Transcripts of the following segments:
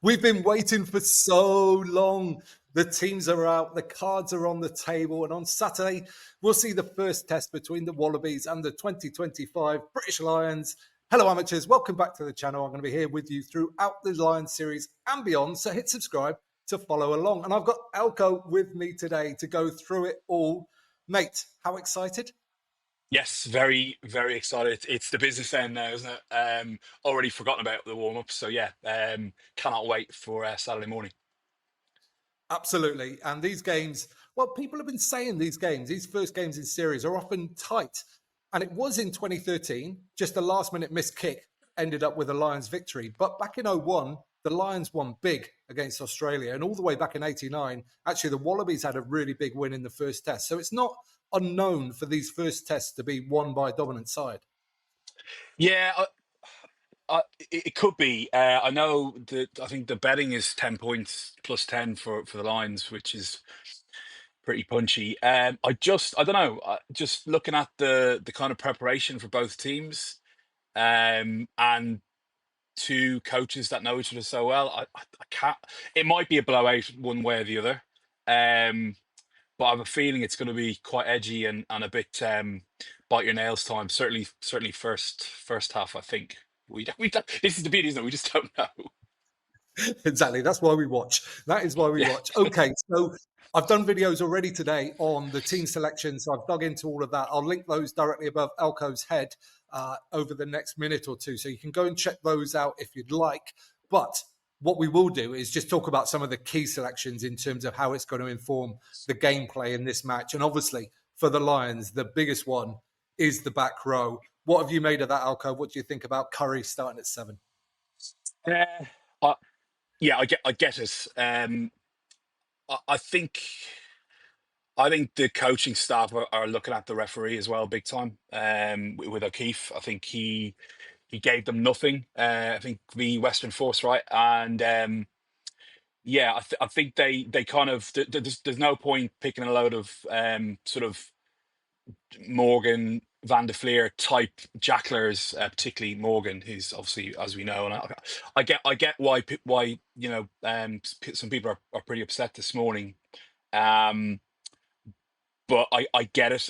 We've been waiting for so long. The teams are out, the cards are on the table, and on Saturday, we'll see the first test between the Wallabies and the 2025 British Lions. Hello, amateurs. Welcome back to the channel. I'm going to be here with you throughout the Lions series and beyond. So hit subscribe to follow along. And I've got Elko with me today to go through it all. Mate, how excited? Yes, very, very excited. It's the business end now, isn't it? Already forgotten about the warm up. So yeah, cannot wait for Saturday morning. Absolutely. And these games, well, people have been saying these first games in series are often tight. And it was in 2013, just a last minute missed kick ended up with a Lions victory. But back in '01, the Lions won big against Australia. And all the way back in '89, actually, the Wallabies had a really big win in the first test. So it's not unknown for these first tests to be won by a dominant side. Yeah, it could be. I know that I think the betting is 10 points plus 10 for the Lions, which is pretty punchy. I don't know. Just looking at the kind of preparation for both teams, and two coaches that know each other so well, I can't. It might be a blowout one way or the other. Um, but I have a feeling it's going to be quite edgy and a bit bite your nails time. Certainly first half. I think we don't, this is the beauty, isn't it? We just don't know. Exactly. That's why we watch. That is why we Yeah, watch. Okay, so I've done videos already today on the team selection, so I've dug into all of that. I'll link those directly above Elko's head over the next minute or two, so you can go and check those out if you'd like. But what we will do is just talk about some of the key selections in terms of how it's going to inform the gameplay in this match. And obviously, for the Lions, the biggest one is the back row. What have you made of that, Elko? What do you think about Curry starting at 7? uh, I, yeah. I get it. I think the coaching staff are looking at the referee as well, big time. With O'Keefe, I think he gave them nothing. I think the Western Force, right? And yeah, I think they kind of there's no point picking a load of sort of Morgan Van der Fleer type jacklers, particularly Morgan, who's obviously, as we know, and I get why some people are pretty upset this morning. Um, but I get it.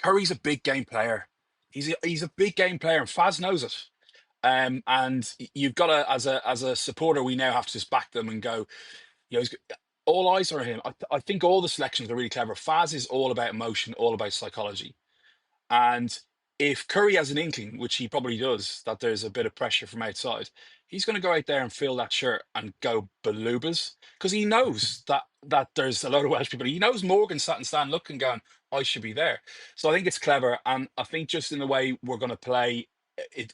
Curry's a big game player. He's a big game player, and Faz knows it. And you've got to, as a supporter, we now have to just back them and go. All eyes are on him. I think all the selections are really clever. Faz is all about emotion, all about psychology. And if Curry has an inkling, which he probably does, that there's a bit of pressure from outside, he's going to go out there and fill that shirt and go balubas because he knows that there's a lot of Welsh people. He knows Morgan sat and stand looking, going, "I should be there." So I think it's clever, and I think just in the way we're going to play it,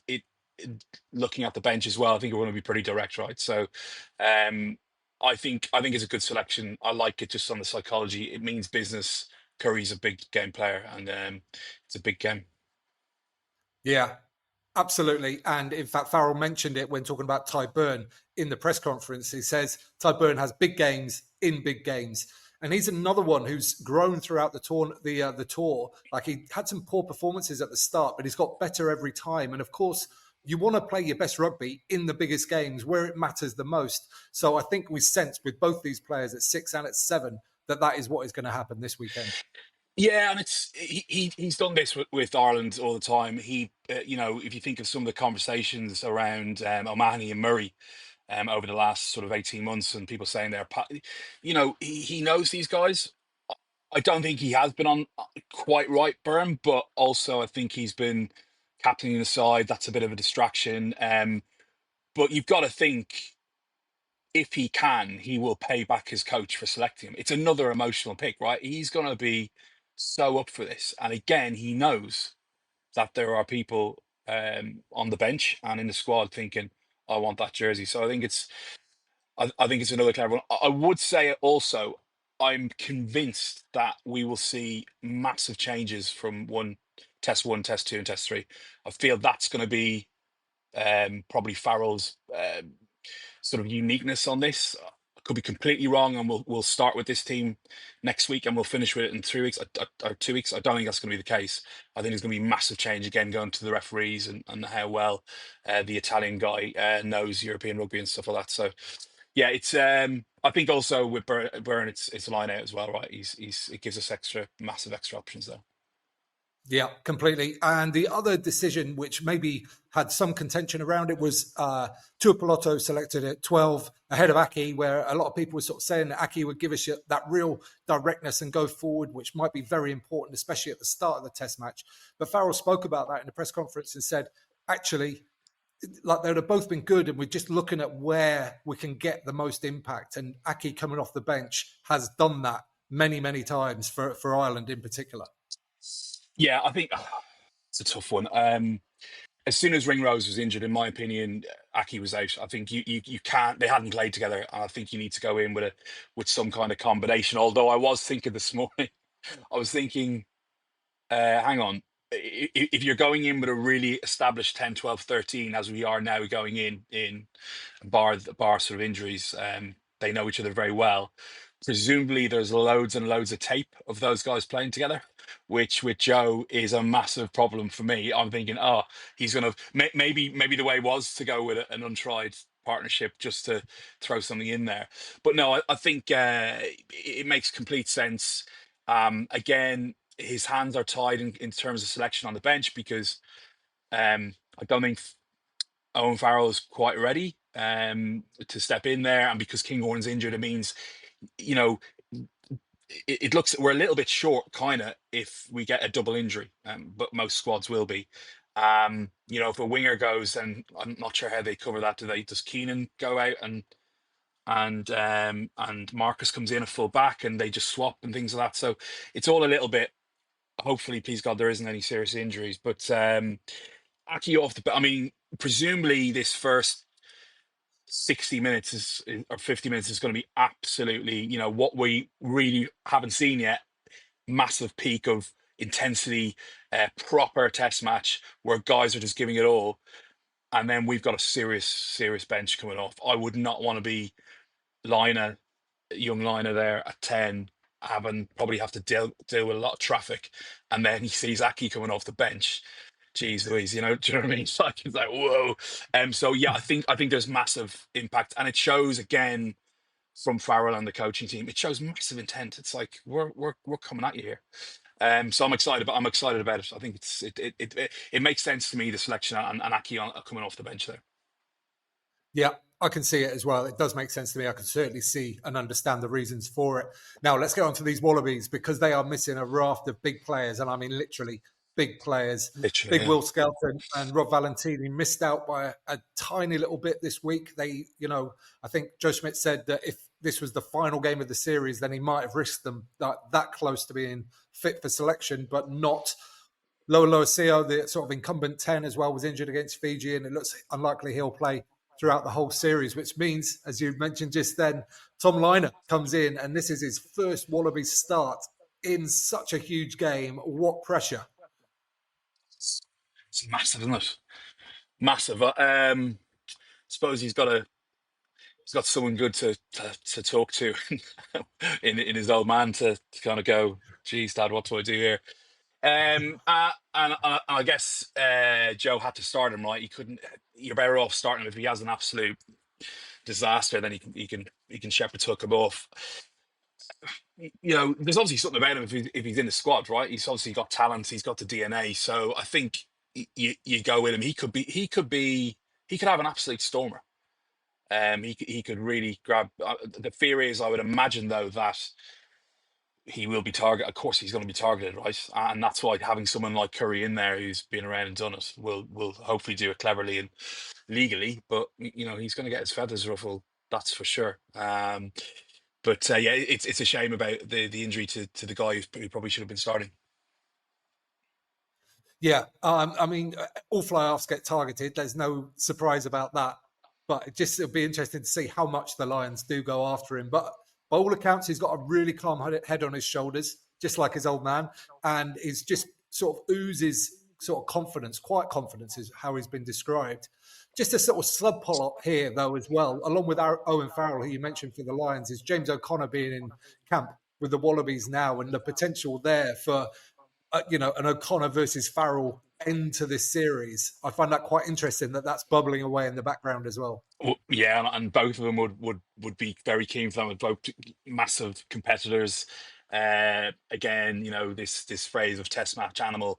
looking at the bench as well, I think we're going to be pretty direct, right? So, um, I think it's a good selection. I like it just on the psychology. It means business. Curry's a big game player, and it's a big game. Yeah, absolutely. And in fact, Farrell mentioned it when talking about Ty Burn in the press conference. He says Ty Burn has big games in big games. And he's another one who's grown throughout the tour. Like he had some poor performances at the start, but he's got better every time. And of course, you want to play your best rugby in the biggest games where it matters the most. So I think we sense with both these players at 6 and at 7 that that is what is going to happen this weekend. Yeah, and he's done this with Ireland all the time. If you think of some of the conversations around O'Mahony and Murray over the last sort of 18 months, and people saying he knows these guys. I don't think he has been on quite right burn, but also I think he's been captaining the side. That's a bit of a distraction. But you've got to think if he can, he will pay back his coach for selecting him. It's another emotional pick, right? He's going to be so up for this. And again, he knows that there are people on the bench and in the squad thinking, I want that jersey. So I think it's another clever one. I would say also, I'm convinced that we will see massive changes from one, test two, and test three. I feel that's going to be probably Farrell's sort of uniqueness on this. I could be completely wrong, and we'll start with this team next week, and we'll finish with it in 3 weeks or 2 weeks. I don't think that's going to be the case. I think there's going to be massive change again going to the referees and how well the Italian guy knows European rugby and stuff like that. So Yeah, it's I think also with Byrne, it's line out as well, right? He's it gives us extra massive extra options there. Yeah, completely. And the other decision, which maybe had some contention around it, was Tuipulotu selected at 12 ahead of Aki, where a lot of people were sort of saying that Aki would give us that real directness and go forward, which might be very important, especially at the start of the test match. But Farrell spoke about that in the press conference and said, actually, like they'd have both been good, and we're just looking at where we can get the most impact. And Aki coming off the bench has done that many, many times for Ireland in particular. Yeah, I think it's a tough one. As soon as Ringrose was injured, in my opinion, Aki was out. I think you can't. They hadn't played together. And I think you need to go in with some kind of combination. Although I was thinking this morning, I was thinking, hang on, if you're going in with a really established 10, 12, 13, as we are now going in bar sort of injuries, they know each other very well. Presumably, there's loads and loads of tape of those guys playing together, which with Joe is a massive problem for me. I'm thinking, oh, he's gonna maybe the way was to go with an untried partnership just to throw something in there. But no, I think it makes complete sense. Again, his hands are tied in terms of selection on the bench because I don't think Owen Farrell is quite ready to step in there, and because Kinghorn's injured, it means you know it looks we're a little bit short, kind of, if we get a double injury, but most squads will be. If a winger goes, then I'm not sure how they cover that. Does Keenan go out and Marcus comes in a full back and they just swap and things like that? So it's all a little bit. Hopefully, please God, there isn't any serious injuries. But Aki off the. I mean, presumably this first 60 minutes or 50 minutes is going to be absolutely, what we really haven't seen yet. Massive peak of intensity, proper test match where guys are just giving it all. And then we've got a serious bench coming off. I would not want to be Liner, young Liner there at 10, having probably have to deal with a lot of traffic. And then he sees Aki coming off the bench. Jeez Louise, do you know what I mean? It's like whoa. So yeah, I think there's massive impact, and it shows again from Farrell and the coaching team. It shows massive intent. It's like we're coming at you here. So I'm excited about it. I think it makes sense to me, the selection and Aki coming off the bench there. Yeah, I can see it as well. It does make sense to me. I can certainly see and understand the reasons for it. Now, let's get on to these Wallabies, because they are missing a raft of big players. And I mean, literally big players. Literally, Big yeah. Will Skelton and Rob Valentini missed out by a tiny little bit this week. I think Joe Schmidt said that if this was the final game of the series, then he might have risked them that close to being fit for selection, but not. Loa Loasio, the sort of incumbent 10 as well, was injured against Fiji, and it looks unlikely he'll play throughout the whole series, which means, as you mentioned just then, Tom Liner comes in, and this is his first Wallabies start in such a huge game. What pressure! It's massive, isn't it? Massive. Suppose he's got someone good to talk to in his old man to kind of go, geez, Dad, what do I do here? And I guess Joe had to start him, right. He couldn't. You're better off starting him. If he has an absolute disaster, then he can shepherd tuck him off. There's obviously something about him if he's in the squad, right? He's obviously got talent. He's got the DNA. So I think you go with him. He could have an absolute stormer. He could really grab. The fear is, I would imagine though, that he will be targeted. Of course, he's going to be targeted, right? And that's why having someone like Curry in there, who's been around and done it, will hopefully do it cleverly and legally. But he's going to get his feathers ruffled. That's for sure. But yeah, it's a shame about the injury to the guy who probably should have been starting. Yeah, I mean, all fly-offs get targeted. There's no surprise about that. But it'll be interesting to see how much the Lions do go after him. But by all accounts, he's got a really calm head on his shoulders, just like his old man, and he's just sort of oozes sort of confidence. Quiet confidence is how he's been described. Just a sort of subplot here, though, as well, along with our Owen Farrell, who you mentioned for the Lions, is James O'Connor being in camp with the Wallabies now, and the potential there for an O'Connor versus Farrell end to this series. I find that quite interesting that that's bubbling away in the background as well. Well, yeah, and both of them would be very keen for them with both massive competitors. Again, this phrase of test match animal.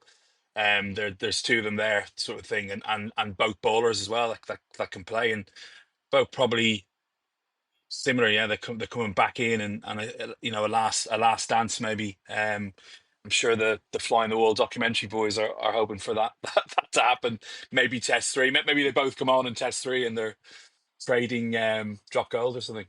There's two of them there, sort of thing, and both bowlers as well, like that can play, and both probably similar. Yeah, they're coming back in, and a last dance maybe. I'm sure the Fly in the Wall documentary boys are hoping for that, that to happen. Maybe test three. Maybe they both come on in test three, and they're trading drop gold or something.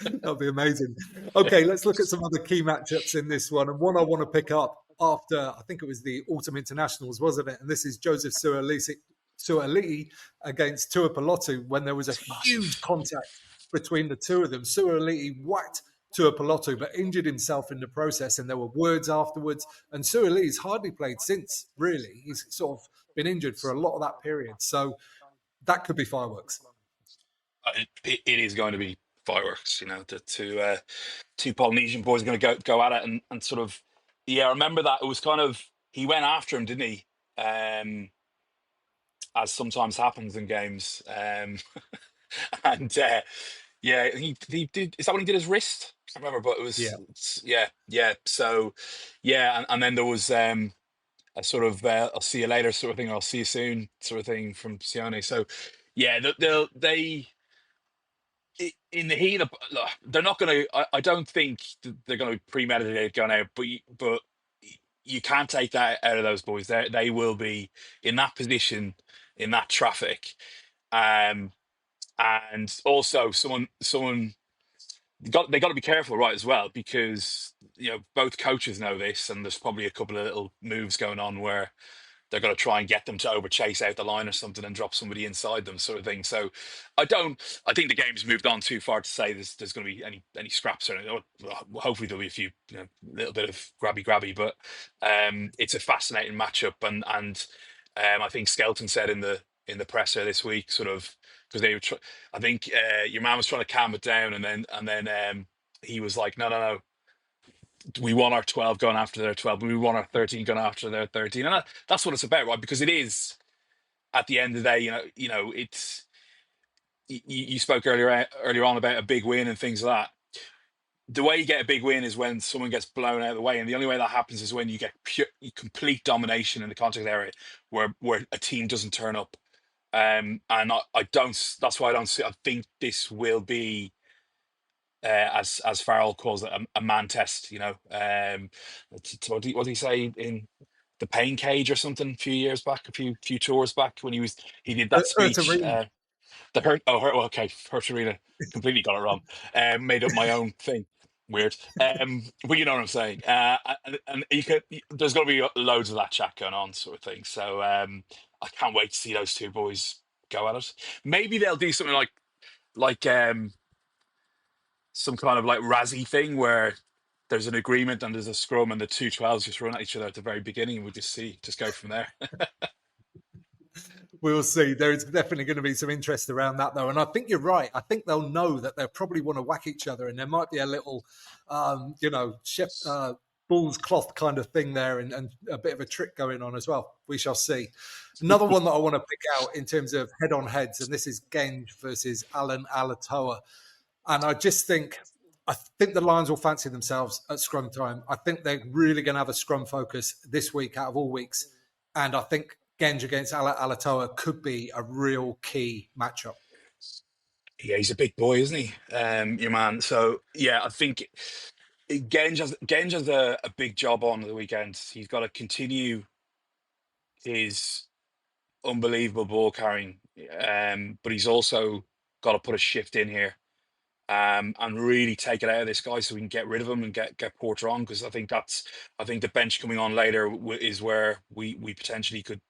That'd be amazing. Okay, let's look at some other key matchups in this one. And one I want to pick up after, I think it was the Autumn Internationals, wasn't it? And this is Joseph Suaalii against Tuipulotu when there was a It's huge massive. contact between the two of them. Suaalii whacked Tuipulotu, but injured himself in the process. And there were words afterwards. And Suaalii's hardly played since, really. He's sort of been injured for a lot of that period. So that could be fireworks. It is going to be fireworks. The two Polynesian boys are going to go at it, and sort of, yeah. I remember that it was kind of, he went after him, didn't he? As sometimes happens in games. And yeah, he did. Is that when he did his wrist? I can't remember, but yeah, yeah. So yeah, and then there was a sort of I'll see you later sort of thing, or I'll see you soon sort of thing from Sione. So yeah, in the heat of, look, they're not going to. I don't think they're going to be premeditated going out, but you can't take that out of those boys. They will be in that position, in that traffic, um, and also someone they got to be careful, right, as well, because both coaches know this, and there's probably a couple of little moves going on where they're going to try and get them to over chase out the line or something and drop somebody inside them, sort of thing. So I don't. I think the game's moved on too far to say there's going to be any scraps or anything. Hopefully there'll be a few, little bit of grabby. But it's a fascinating matchup, and I think Skelton said in the presser this week, sort of, because they were. I think your man was trying to calm it down, and then he was like, no, we want our 12 going after their 12, we want our 13 going after their 13, and that's what it's about, right? Because it is, at the end of the day, it's, you spoke earlier on about a big win and things like that. The way you get a big win is when someone gets blown out of the way, and the only way that happens is when you get complete domination in the contact area, where a team doesn't turn up. And I don't. That's why I don't see. I think this will be, as Farrell calls it, a man test. What did he say in the Pain Cage or something a few years back, a few tours back, when he did that speech. Arena. The hurt. Oh, hurt. Well, okay, Hurt Arena. Completely got it wrong. Made up my own thing. Weird. But you know what I'm saying. And there's going to be loads of that chat going on, sort of thing. So I can't wait to see those two boys go at it. Maybe they'll do something like some kind of like Razzie thing where there's an agreement and there's a scrum and the two 12s just run at each other at the very beginning, and we just go from there. We'll see. There is definitely going to be some interest around that, though. And I think you're right. I think they'll know that they'll probably want to whack each other, and there might be a little, bull's cloth kind of thing there, and a bit of a trick going on as well. We shall see. Another one that I want to pick out in terms of head-on heads, and this is Genge versus Alan Alatoa. And I think the Lions will fancy themselves at scrum time. I think they're really going to have a scrum focus this week out of all weeks. And I think Genge against Alatoa could be a real key matchup. Yeah, he's a big boy, isn't he? Your man. So yeah, I think Genge has a big job on the weekend. He's got to continue his unbelievable ball carrying, but he's also got to put a shift in here, and really take it out of this guy so we can get rid of him and get Porter on, because I think the bench coming on later is where we potentially could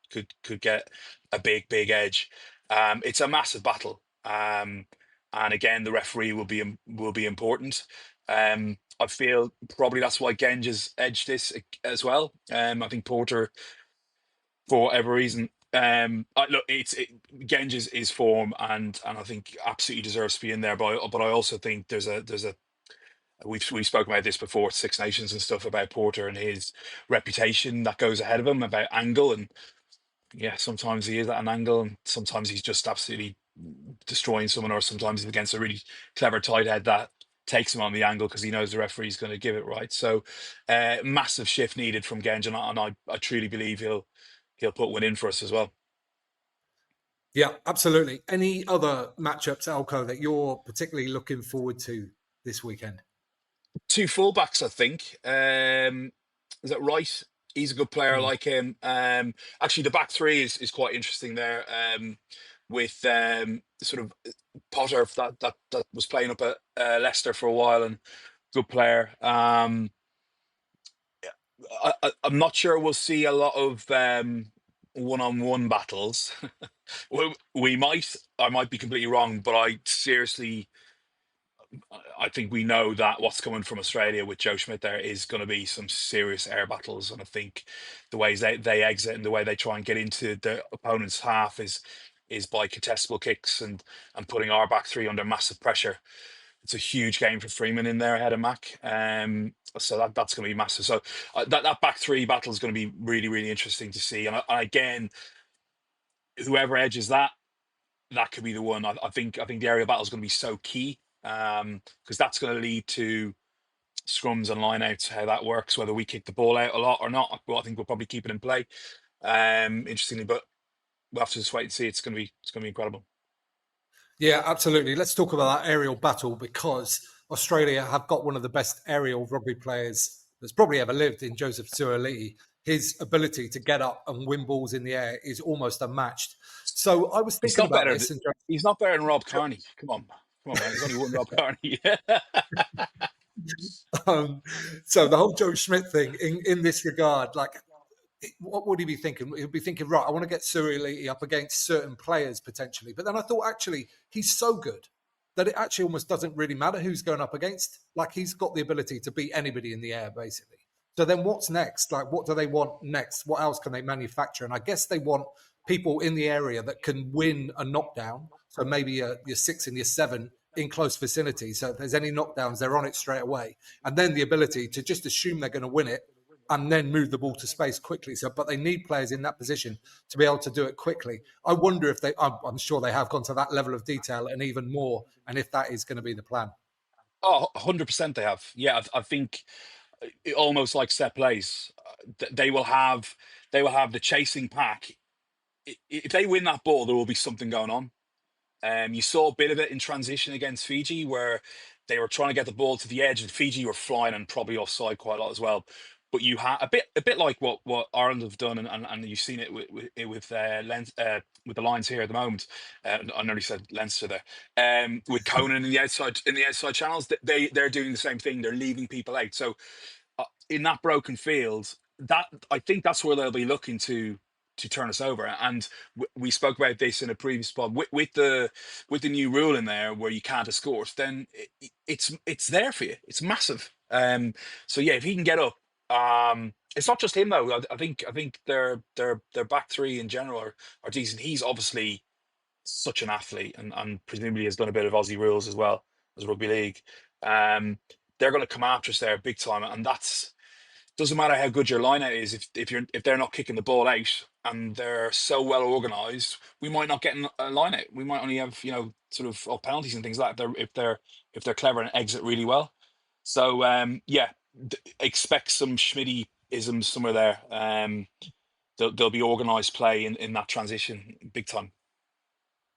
get a big edge. It's a massive battle, and again the referee will be important. I feel probably that's why Genge has edged this as well. I think Porter, for whatever reason. Look, Genge's is form, and I think absolutely deserves to be in there. But I also think there's a We've spoken about this before, Six Nations and stuff, about Porter and his reputation that goes ahead of him, about angle. And yeah, sometimes he is at an angle, and sometimes he's just absolutely destroying someone, or sometimes he's against a really clever tight head that takes him on the angle because he knows the referee's going to give it right. So massive shift needed from Genge, and I truly believe he'll put one in for us as well. Yeah, absolutely. Any other matchups, Elko, that you're particularly looking forward to this weekend? Two fullbacks, I think. Is that right? He's a good player. I Hmm. like him. Actually, the back three is quite interesting there. With sort of Potter that was playing up at Leicester for a while, and good player. I'm not sure we'll see a lot of one-on-one battles. We might. I might be completely wrong, but I think we know that what's coming from Australia with Joe Schmidt there is going to be some serious air battles, and I think the ways they exit and the way they try and get into the opponent's half is by contestable kicks and putting our back three under massive pressure. It's a huge game for Freeman in there ahead of Mac. So that's going to be massive. So that back three battle is going to be really, really interesting to see. And again, whoever edges that could be the one. I think the aerial battle is going to be so key, because that's going to lead to scrums and lineouts, how that works, whether we kick the ball out a lot or not. Well, I think we'll probably keep it in play. Interestingly, but we'll have to just wait and see. It's going to be incredible. Yeah, absolutely. Let's talk about that aerial battle because Australia have got one of the best aerial rugby players that's probably ever lived in Joseph Suaalii. His ability to get up and win balls in the air is almost unmatched. So I was He's thinking not about better. this and He's not better than Rob Carney. Come on, man. There's only one Rob Carney. um, so the whole Joe Schmidt thing in this regard, like what would he be thinking? He'd be thinking, right, I want to get Suaalii up against certain players potentially. But then I thought, actually, he's so good that it actually almost doesn't really matter who's going up against. Like he's got the ability to beat anybody in the air, basically. So then what's next? Like, what do they want next? What else can they manufacture? And I guess they want people in the area that can win a knockdown. So maybe your six and your seven in close vicinity. So if there's any knockdowns, they're on it straight away. And then the ability to just assume they're going to win it and then move the ball to space quickly. So, but they need players in that position to be able to do it quickly. I wonder if I'm sure they have gone to that level of detail and even more, and if that is going to be the plan. Oh, 100% they have. Yeah, I think almost like set plays. They will have the chasing pack. If they win that ball, there will be something going on. You saw a bit of it in transition against Fiji, where they were trying to get the ball to the edge, and Fiji were flying and probably offside quite a lot as well. But you had a bit like what Ireland have done, and you've seen it with the Lions here at the moment. I nearly said Leinster there. With Conan in the outside channels, they're doing the same thing. They're leaving people out. So in that broken field, that I think that's where they'll be looking to turn us over. And we spoke about this in a previous pod with the new rule in there where you can't escort. Then it's there for you. It's massive. So yeah, if he can get up, it's not just him though. I think their back three in general are decent. He's obviously such an athlete, and presumably has done a bit of Aussie rules as well as rugby league. Um, they're going to come after us there big time, and that's doesn't matter how good your line out is if they're not kicking the ball out and they're so well organized, we might not get a line out. We might only have sort of penalties and things like that if they're clever and exit really well. So yeah, expect some Schmitty isms somewhere there. There'll be organized play in that transition big time.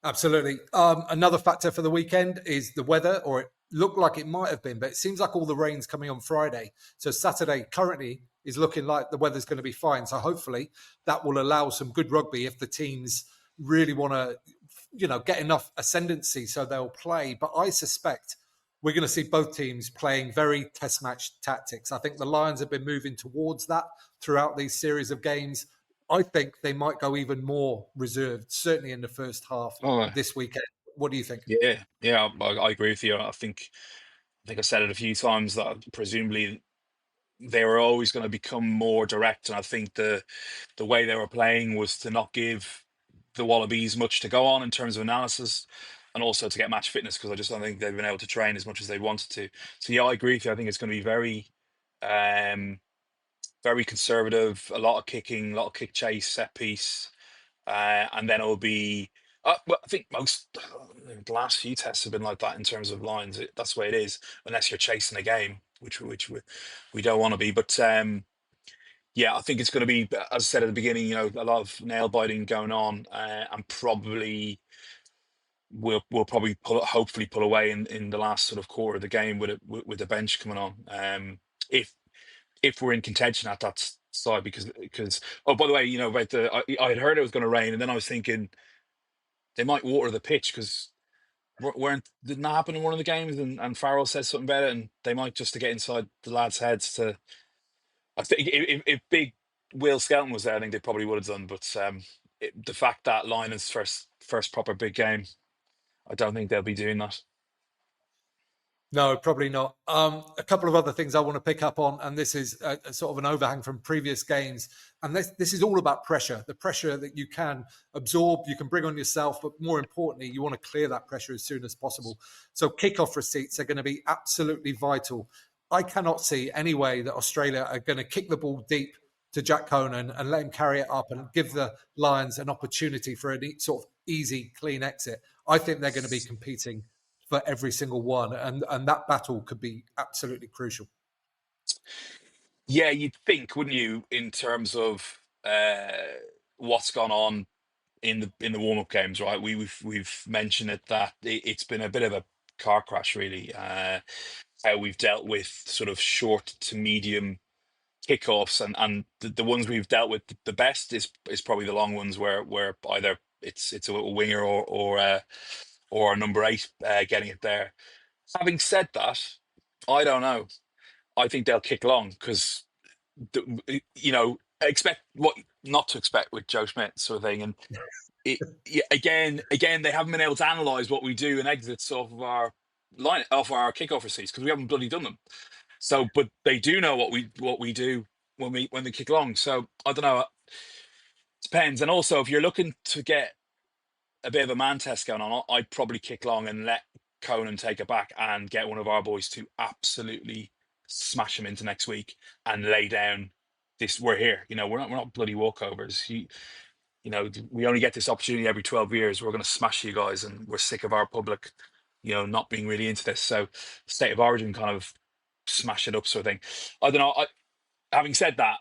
Absolutely. Another factor for the weekend is the weather, or it looked like it might have been, but it seems like all the rain's coming on Friday. So Saturday currently is looking like the weather's going to be fine. So hopefully that will allow some good rugby if the teams really want to, get enough ascendancy so they'll play. But I suspect we're going to see both teams playing very test match tactics. I think the Lions have been moving towards that throughout these series of games. I think they might go even more reserved, certainly in the first half Oh this weekend. What do you think? yeah, yeah, I agree with you. I think I said it a few times that presumably they were always going to become more direct, and I think the way they were playing was to not give the Wallabies much to go on in terms of analysis. and also to get match fitness because I just don't think they've been able to train as much as they wanted to. So yeah, I agree with you. I think it's going to be um, very conservative, a lot of kicking, a lot of kick chase, set piece, and then it'll be. Well, I think most the last few tests have been like that in terms of lines. That's the way it is, unless you're chasing a game, which we don't want to be. But yeah, I think it's going to be, as I said at the beginning, a lot of nail biting going on, and probably we'll probably hopefully pull away in the last sort of quarter of the game with the bench coming on. If if we're in contention at that side, because oh, by the way, about I had heard it was going to rain, and then I was thinking they might water the pitch because didn't that happen in one of the games, and Farrell said something about it, and they might just to get inside the lads' heads to. I think if big Will Skelton was there, I think they probably would have done. But the fact that Linus first proper big game, I don't think they'll be doing that. No, probably not. A couple of other things I want to pick up on, and this is a sort of an overhang from previous games. And this is all about pressure, the pressure that you can absorb, you can bring on yourself, but more importantly, you want to clear that pressure as soon as possible. So kickoff receipts are going to be absolutely vital. I cannot see any way that Australia are going to kick the ball deep to Jack Conan and let him carry it up and give the Lions an opportunity for a sort of easy, clean exit. I think they're going to be competing for every single one, and that battle could be absolutely crucial. Yeah, you'd think, wouldn't you, in terms of what's gone on in the warm up games, right? We've mentioned it that it's been a bit of a car crash, really. How we've dealt with sort of short to medium kickoffs, and the ones we've dealt with the best is probably the long ones where either it's a winger or a number eight getting it there. Having said that, I don't know. I think they'll kick long because expect what not to expect with Joe Schmidt sort of thing, and yeah, again, they haven't been able to analyze what we do in exits off our kickoff receipts because we haven't bloody done them. So, but they do know what we do when they kick long. So I don't know. It depends, and also if you're looking to get a bit of a man test going on, I'd probably kick long and let Conan take it back and get one of our boys to absolutely smash him into next week and lay down this. We're here, we're not bloody walkovers. We only get this opportunity every 12 years. We're going to smash you guys, and we're sick of our public, not being really into this. So, state of origin kind of smash it up, sort of thing. I don't know. Having said that,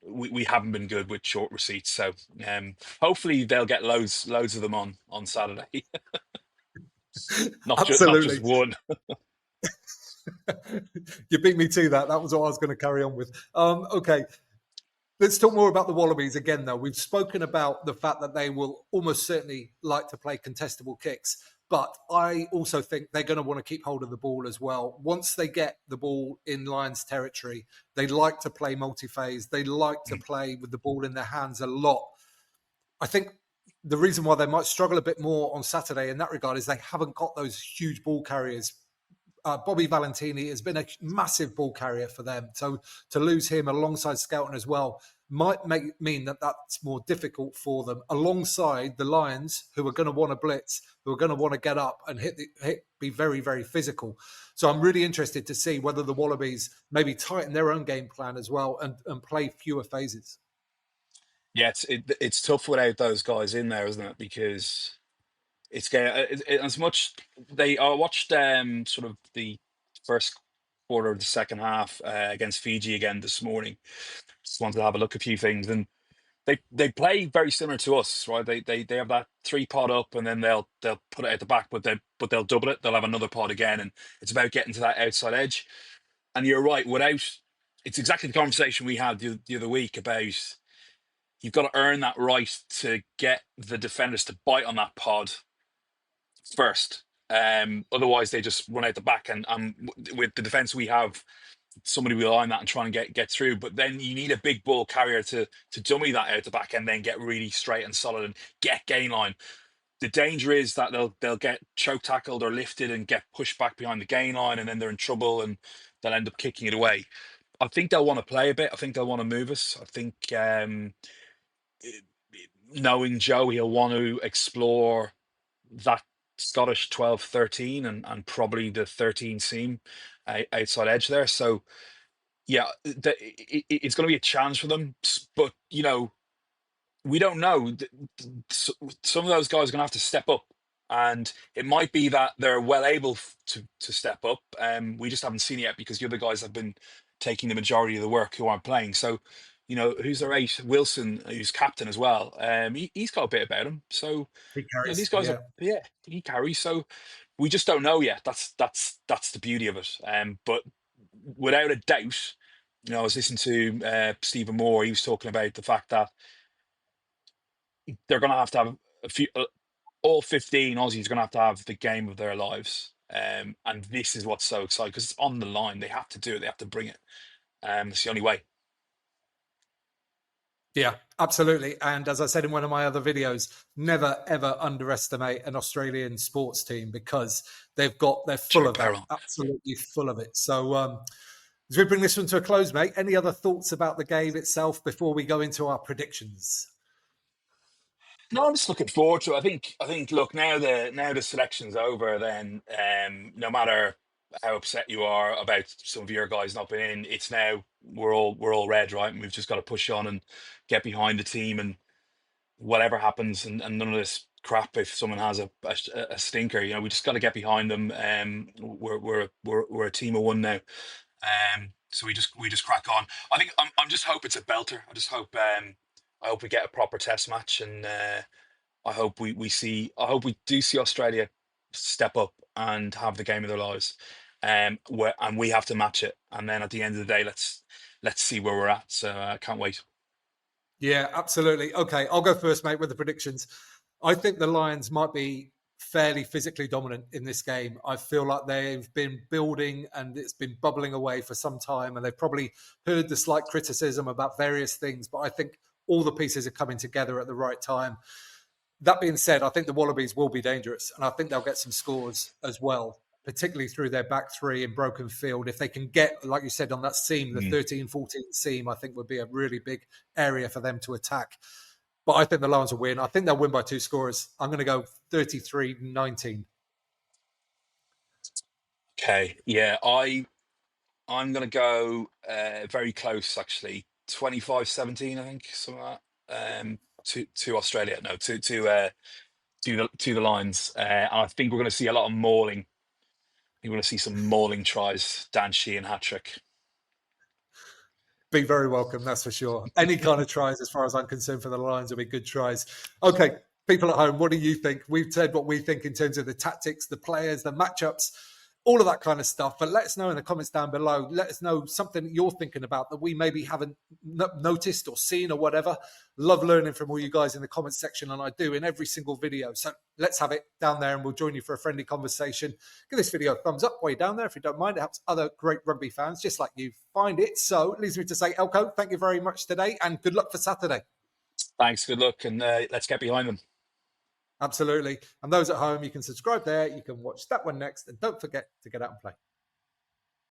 we haven't been good with short receipts. So, hopefully they'll get loads of them on Saturday, not just Absolutely. one. You beat me to that. That was what I was going to carry on with. Okay. Let's talk more about the Wallabies again, though. We've spoken about the fact that they will almost certainly like to play contestable kicks, but I also think they're going to want to keep hold of the ball as well. Once they get the ball in Lions territory, they like to play multi-phase. They like to play with the ball in their hands a lot. I think the reason why they might struggle a bit more on Saturday in that regard is they haven't got those huge ball carriers. Bobby Valentini has been a massive ball carrier for them. So to lose him alongside Skelton as well might mean that that's more difficult for them alongside the Lions, who are going to want to blitz, who are going to want to get up and be very, very physical. So I'm really interested to see whether the Wallabies maybe tighten their own game plan as well and play fewer phases. Yeah, it's tough without those guys in there, isn't it? Because as much I watched sort of the first quarter of the second half against Fiji again this morning. Just wanted to have a look at a few things, and they play very similar to us, right? They have that three pod up, and then they'll put it at the back, but they'll double it. They'll have another pod again, and it's about getting to that outside edge. And you're right, it's exactly the conversation we had the other week about you've got to earn that right to get the defenders to bite on that pod first. Otherwise, they just run out the back, and with the defense we have, somebody will line that and try and get through. But then you need a big ball carrier to dummy that out the back and then get really straight and solid and get gain line. The danger is that they'll get choke tackled or lifted and get pushed back behind the gain line, and then they're in trouble and they'll end up kicking it away. I think they'll want to play a bit. I think they'll want to move us. I think knowing Joe, he'll want to explore that Scottish 12-13 and probably the 13 seam outside edge there. So yeah, it's going to be a challenge for them. But we don't know. Some of those guys are going to have to step up, and it might be that they're well able to step up. We just haven't seen it yet because the other guys have been taking the majority of the work who aren't playing. So, who's their eight? Wilson, who's captain as well. He's got a bit about him. So, He carries. these guys are, Yeah. yeah, he carries. So we just don't know yet. That's the beauty of it. But without a doubt, I was listening to Stephen Moore. He was talking about the fact that they're going to have a few, all 15 Aussies are going to have the game of their lives. And this is what's so exciting because it's on the line. They have to do it. They have to bring it. It's the only way. Yeah, absolutely. And as I said in one of my other videos, never ever underestimate an Australian sports team because they're full Sure, of that, barrel. absolutely full of it. So as we bring this one to a close, mate, any other thoughts about the game itself before we go into our predictions? No, I'm just looking forward to it. I think. Look, now the selection's over. Then, no matter how upset you are about some of your guys not being in, it's now we're all red, right? And we've just got to push on and get behind the team and whatever happens, and none of this crap. If someone has a stinker, we just got to get behind them. We're a team of one now. So we just crack on. I'm just hope it's a belter. I hope we get a proper test match, and I hope we do see Australia step up and have the game of their lives. And we have to match it. And then at the end of the day, let's see where we're at. So I can't wait. Yeah, absolutely. Okay, I'll go first, mate, with the predictions. I think the Lions might be fairly physically dominant in this game. I feel like they've been building and it's been bubbling away for some time, and they've probably heard the slight criticism about various things, but I think all the pieces are coming together at the right time. That being said, I think the Wallabies will be dangerous, and I think they'll get some scores as well, particularly through their back three in broken field. If they can get, like you said, on that seam, the Mm. 13-14 seam, I think would be a really big area for them to attack. But I think the Lions will win. I think they'll win by two scores. I'm going to go 33-19. Okay. Yeah, I'm gonna go very close actually. 25-17, I think, something like that. To Australia. No, to the Lions. And I think we're gonna see a lot of mauling. You're going to see some mauling tries. Dan Sheehan hat trick. Be very welcome, that's for sure. Any kind of tries, as far as I'm concerned, for the Lions will be good tries. Okay, people at home, what do you think? We've said what we think in terms of the tactics, the players, the matchups, all of that kind of stuff. But let us know in the comments down below. Let us know something that you're thinking about that we maybe haven't noticed or seen or whatever. Love learning from all you guys in the comments section, and I do in every single video. So let's have it down there, and we'll join you for a friendly conversation. Give this video a thumbs up while you're down there if you don't mind. It helps other great rugby fans just like you find it. So it leaves me to say, Elko, thank you very much today, and good luck for Saturday. Thanks. Good luck, and let's get behind them. Absolutely. And those at home, you can subscribe there. You can watch that one next. And don't forget to get out and play.